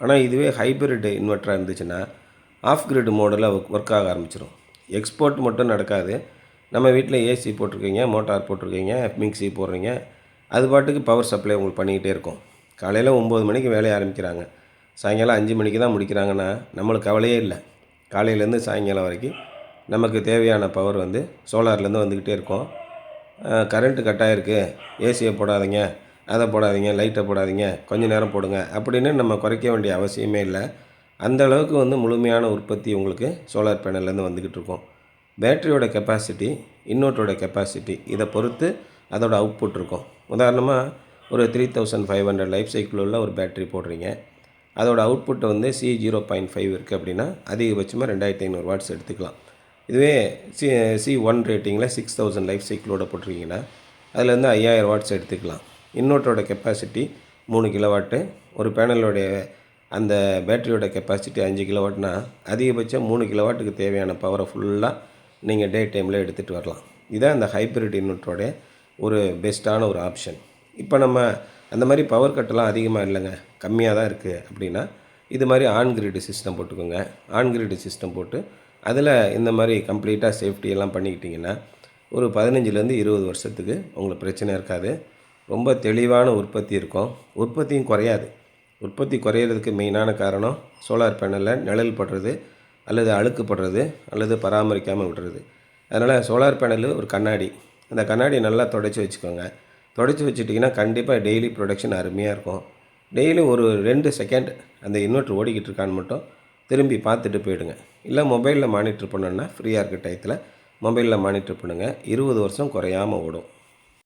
ஆனால் இதுவே ஹைப்ரிட் இன்வெர்ட்டராக இருந்துச்சுன்னா ஆஃப் கிரிட் மோடில் ஒர்க் ஆக ஆரம்பிச்சிடும். எக்ஸ்போர்ட் மட்டும் நடக்காது. நம்ம வீட்டில் ஏசி போட்டிருக்கீங்க, மோட்டார் போட்டிருக்கீங்க, மிக்ஸி போடுறீங்க, அது பாட்டுக்கு பவர் சப்ளை உங்களுக்கு பண்ணிக்கிட்டே இருக்கும். காலையில் 9 மணிக்கு வேலையை ஆரம்பிக்கிறாங்க, சாயங்காலம் 5 மணிக்கு தான் முடிக்கிறாங்கன்னா நம்மளுக்கு கவலையே இல்லை. காலையிலேருந்து சாயங்காலம் வரைக்கும் நமக்கு தேவையான பவர் வந்து சோலார்லேருந்து வந்துக்கிட்டே இருக்கும். கரண்ட்டு கட் ஆகிருக்கு, ஏசியை போடாதீங்க, அதை போடாதீங்க, லைட்டை போடாதீங்க, கொஞ்சம் நேரம் போடுங்க அப்படின்னு நம்ம குறைக்க வேண்டிய அவசியமே இல்லை. அந்த அளவுக்கு வந்து முழுமையான உற்பத்தி உங்களுக்கு சோலார் பேனல்லேருந்து வந்துக்கிட்டு இருக்கும். பேட்டரியோட கெப்பாசிட்டி, இன்வெர்ட்டரோட கெப்பாசிட்டி இதை பொறுத்து அதோட அவுட்புட் இருக்கும். உதாரணமாக ஒரு 3500 லைஃப் சைக்கிள் உள்ள ஒரு பேட்டரி போடுறீங்க, அதோட அவுட்புட் வந்து C0.5 இருக்குது அப்படின்னா அதிகபட்சமாக 2500 வாட்ஸ் எடுத்துக்கலாம். இதுவே C1 ரேட்டிங்கில் 6000 லைஃப் சைக்கிளோட போட்டிருக்கீங்கன்னா அதுலேருந்து 5000 வாட்ஸ் எடுத்துக்கலாம். இன்வெர்ட்டரோட கெப்பாசிட்டி 3 கிலோவாட்டு, ஒரு பேனலோடைய அந்த பேட்டரியோட கெப்பாசிட்டி 5 கிலோவாட்னா அதிகபட்சம் 3 கிலோவாட்டுக்கு தேவையான பவரை ஃபுல்லாக நீங்கள் டே டைமில் எடுத்துகிட்டு வரலாம். இதுதான் இந்த ஹைப்ரிட் இன்வெர்ட்டரோட ஒரு பெஸ்ட்டான ஒரு ஆப்ஷன். இப்போ நம்ம அந்த மாதிரி பவர் கட்டெல்லாம் அதிகமாக இல்லைங்க, கம்மியாக தான் இருக்குது அப்படின்னா இது மாதிரி ஆன் கிரிட் சிஸ்டம் போட்டுக்கோங்க. ஆன் கிரிட் சிஸ்டம் போட்டு அதில் இந்த மாதிரி கம்ப்ளீட்டாக சேஃப்டியெல்லாம் பண்ணிக்கிட்டிங்கன்னா ஒரு 15லேருந்து 20 வருஷத்துக்கு உங்களுக்கு பிரச்சனை இருக்காது. ரொம்ப தெளிவான உற்பத்தி இருக்கும். உற்பத்தியும் குறையாது. உற்பத்தி குறையிறதுக்கு மெயினான காரணம் சோலார் பேனலில் நிழல் படுறது அல்லது அழுக்கு படுறது அல்லது பராமரிக்காமல் விடுறது. அதனால் சோலார் பேனலு ஒரு கண்ணாடி, அந்த கண்ணாடியை நல்லா துடைச்சி வச்சுக்கோங்க. துடைச்சி வச்சுட்டிங்கன்னா கண்டிப்பாக டெய்லி ப்ரொடக்ஷன் அருமையாக இருக்கும். டெய்லி ஒரு 2 செகண்ட் அந்த இன்வெர்ட்டர் ஓடிக்கிட்டு இருக்கான்னு மட்டும் திரும்பி பார்த்துட்டு போயிடுங்க. இல்லை மொபைலில் மானிட்டர் பண்ணணுன்னா ஃப்ரீயாக இருக்க டயத்தில் மொபைலில் மானிட்டர் பண்ணுங்கள். 20 வருஷம் குறையாமல் ஓடும்.